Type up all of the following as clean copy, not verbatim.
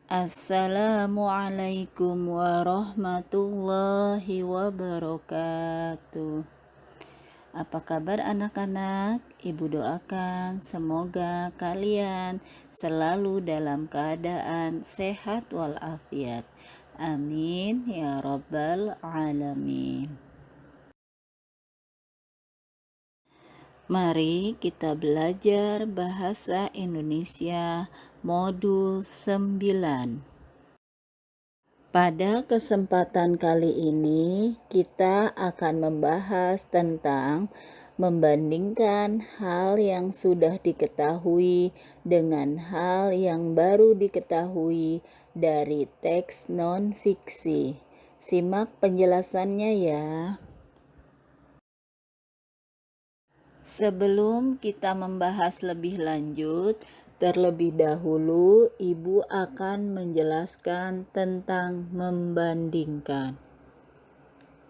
Assalamualaikum warahmatullahi wabarakatuh. Apa kabar anak-anak? Ibu doakan semoga kalian selalu dalam keadaan sehat walafiat. Amin ya rabbal alamin. Mari kita belajar bahasa Indonesia modul 9. Pada kesempatan kali ini, kita akan membahas tentang membandingkan hal yang sudah diketahui dengan hal yang baru diketahui dari teks non-fiksi. Simak penjelasannya ya. Sebelum kita membahas lebih lanjut, terlebih dahulu Ibu akan menjelaskan tentang membandingkan.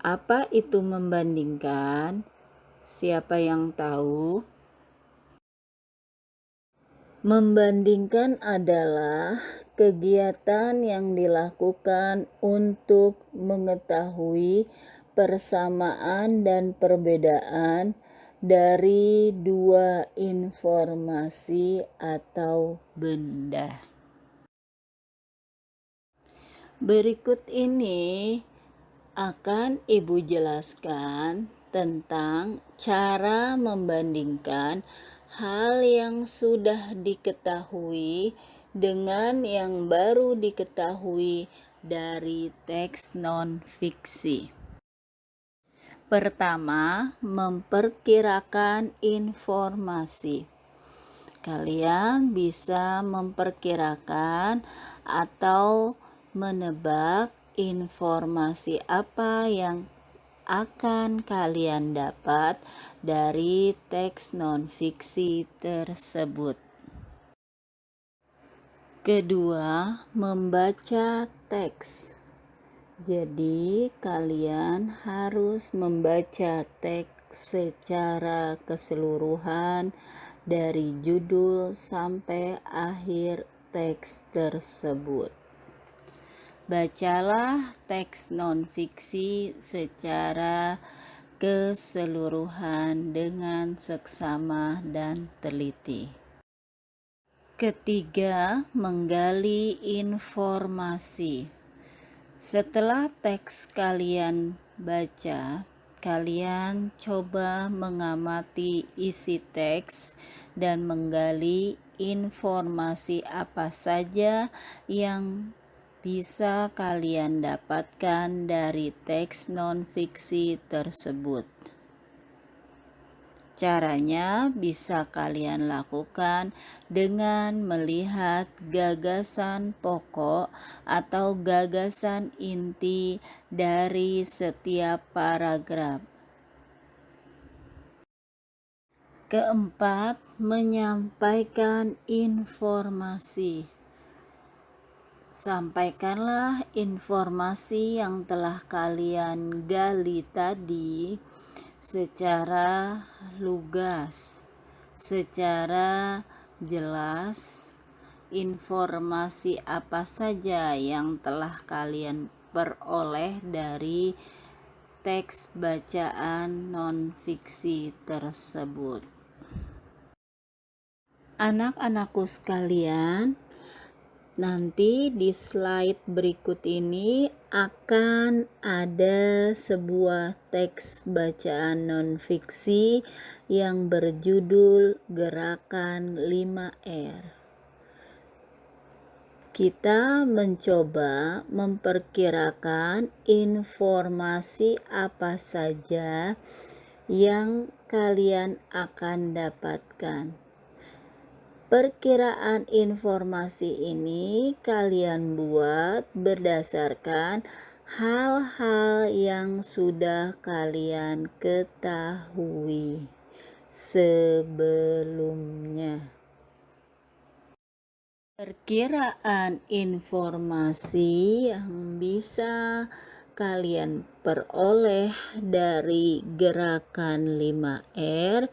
Apa itu membandingkan? Siapa yang tahu? Membandingkan adalah kegiatan yang dilakukan untuk mengetahui persamaan dan perbedaan dari dua informasi atau benda. Berikut ini akan Ibu jelaskan tentang cara membandingkan hal yang sudah diketahui dengan yang baru diketahui dari teks non-fiksi. Pertama, memperkirakan informasi. Kalian bisa memperkirakan atau menebak informasi apa yang akan kalian dapat dari teks non-fiksi tersebut. Kedua, membaca teks. Jadi, kalian harus membaca teks secara keseluruhan dari judul sampai akhir teks tersebut. Bacalah teks non-fiksi secara keseluruhan dengan seksama dan teliti. Ketiga, menggali informasi. Setelah teks kalian baca, kalian coba mengamati isi teks dan menggali informasi apa saja yang bisa kalian dapatkan dari teks non-fiksi tersebut. Caranya bisa kalian lakukan dengan melihat gagasan pokok atau gagasan inti dari setiap paragraf. Keempat, menyampaikan informasi. Sampaikanlah informasi yang telah kalian gali tadi secara lugas, secara jelas. Informasi apa saja yang telah kalian peroleh dari teks bacaan non-fiksi tersebut. Anak-anakku sekalian, nanti di slide berikut ini akan ada sebuah teks bacaan non-fiksi yang berjudul Gerakan 5R. Kita mencoba memperkirakan informasi apa saja yang kalian akan dapatkan. Perkiraan informasi ini kalian buat berdasarkan hal-hal yang sudah kalian ketahui sebelumnya. Perkiraan informasi yang bisa kalian peroleh dari gerakan 5R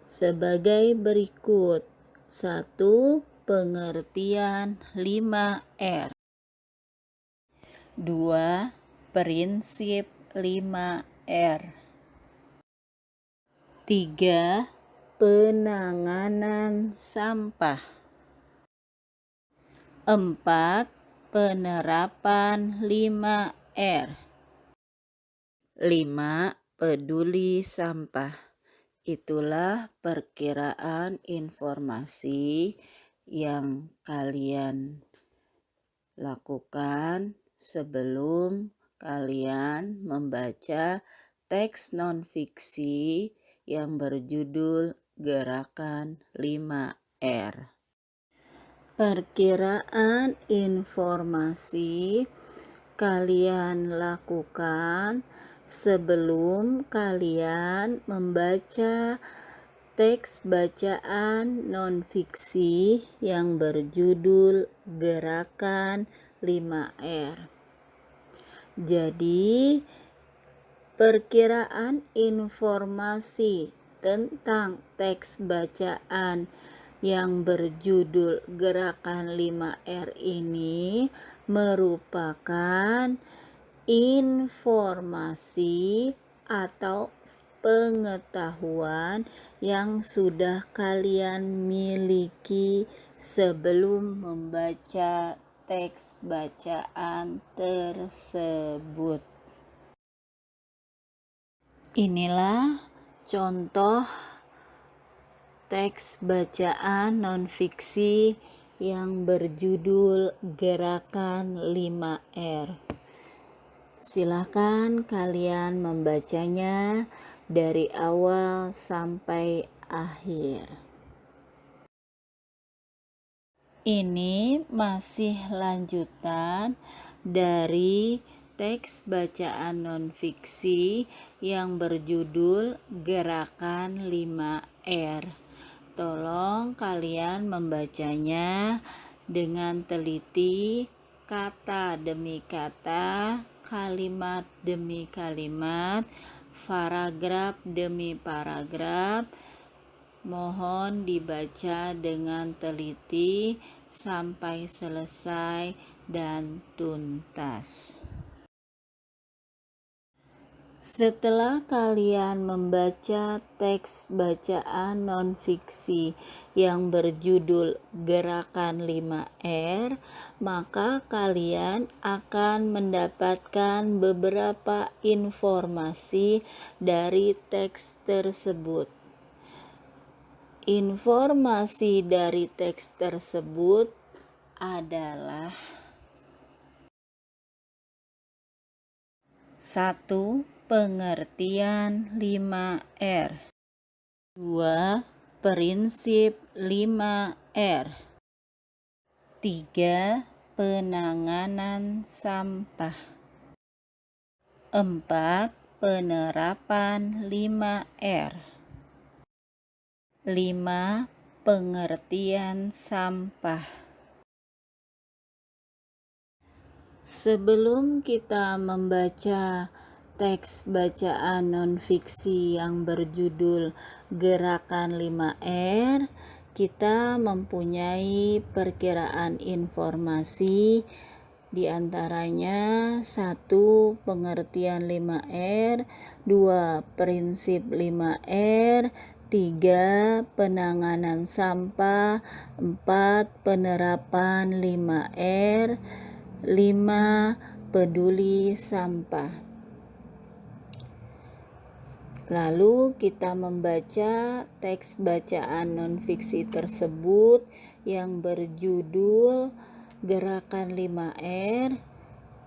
sebagai berikut. 1. pengertian 5R. 2. Prinsip 5R. 3. Penanganan sampah. 4. Penerapan 5R. 5. Peduli sampah. Itulah perkiraan informasi yang kalian lakukan sebelum kalian membaca teks non-fiksi yang berjudul Gerakan 5R. Perkiraan informasi kalian lakukan sebelum kalian membaca teks bacaan non-fiksi yang berjudul Gerakan 5R. Jadi, perkiraan informasi tentang teks bacaan yang berjudul Gerakan 5R ini merupakan informasi atau pengetahuan yang sudah kalian miliki sebelum membaca teks bacaan tersebut. Inilah contoh teks bacaan non-fiksi yang berjudul Gerakan 5R. Silakan kalian membacanya dari awal sampai akhir. Ini masih lanjutan dari teks bacaan non-fiksi yang berjudul Gerakan 5R. Tolong kalian membacanya dengan teliti, kata demi kata, kalimat demi kalimat, paragraf demi paragraf. Mohon dibaca dengan teliti sampai selesai dan tuntas. Setelah kalian membaca teks bacaan non-fiksi yang berjudul Gerakan 5R, maka kalian akan mendapatkan beberapa informasi dari teks tersebut. Informasi dari teks tersebut adalah 1. Pengertian 5R. 2. Prinsip 5R. 3. Penanganan sampah. 4. Penerapan 5R. 5. Pengertian sampah. Sebelum kita membaca teks bacaan non-fiksi yang berjudul Gerakan 5R, kita mempunyai perkiraan informasi, di antaranya 1. Pengertian 5R, 2. Prinsip 5R, 3. Penanganan sampah, 4. Penerapan 5R, 5. Peduli sampah. Lalu kita membaca teks bacaan non-fiksi tersebut yang berjudul Gerakan 5R.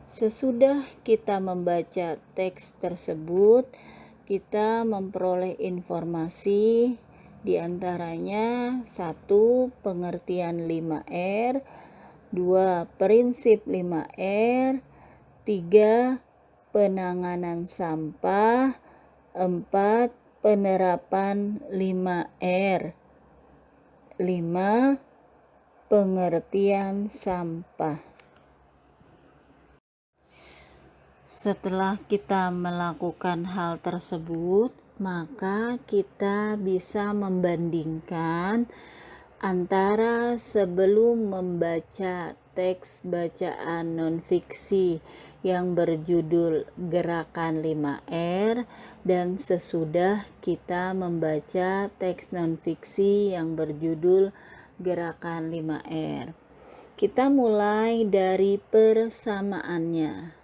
Sesudah kita membaca teks tersebut, kita memperoleh informasi, di antaranya 1. Pengertian 5R, 2. Prinsip 5R, 3. Penanganan sampah, 4. Penerapan 5R, 5. Pengertian sampah. Setelah kita melakukan hal tersebut, maka kita bisa membandingkan Antara sebelum membaca teks bacaan nonfiksi yang berjudul Gerakan 5R dan sesudah kita membaca teks nonfiksi yang berjudul Gerakan 5R. Kita mulai dari persamaannya.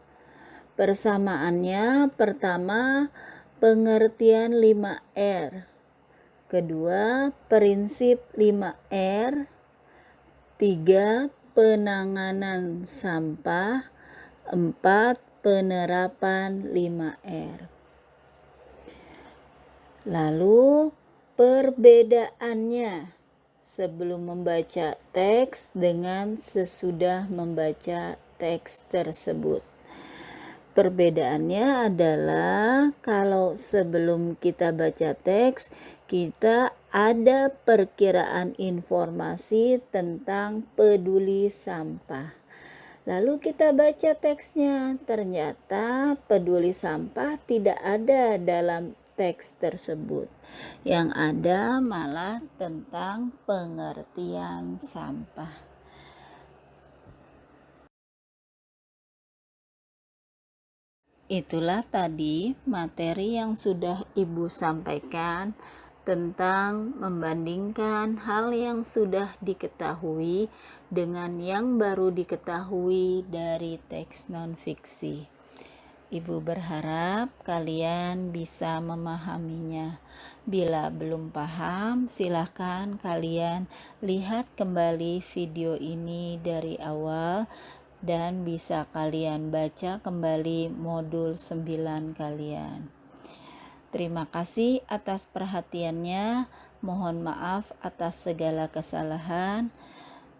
Persamaannya pertama, pengertian 5R. Kedua, prinsip 5R. 3, penanganan sampah. 4, penerapan 5R. Lalu, perbedaannya sebelum membaca teks dengan sesudah membaca teks tersebut. Perbedaannya adalah kalau sebelum kita baca teks, kita ada perkiraan informasi tentang peduli sampah. Lalu kita baca teksnya, ternyata peduli sampah tidak ada dalam teks tersebut. Yang ada malah tentang pengertian sampah. Itulah tadi materi yang sudah Ibu sampaikan tentang membandingkan hal yang sudah diketahui dengan yang baru diketahui dari teks nonfiksi. Ibu berharap kalian bisa memahaminya. Bila belum paham, silakan kalian lihat kembali video ini dari awal dan bisa kalian baca kembali modul 9 kalian. Terima kasih atas perhatiannya. Mohon maaf atas segala kesalahan.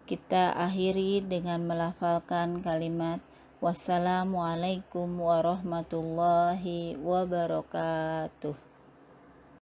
Kita akhiri dengan melafalkan kalimat wassalamualaikum warahmatullahi wabarakatuh.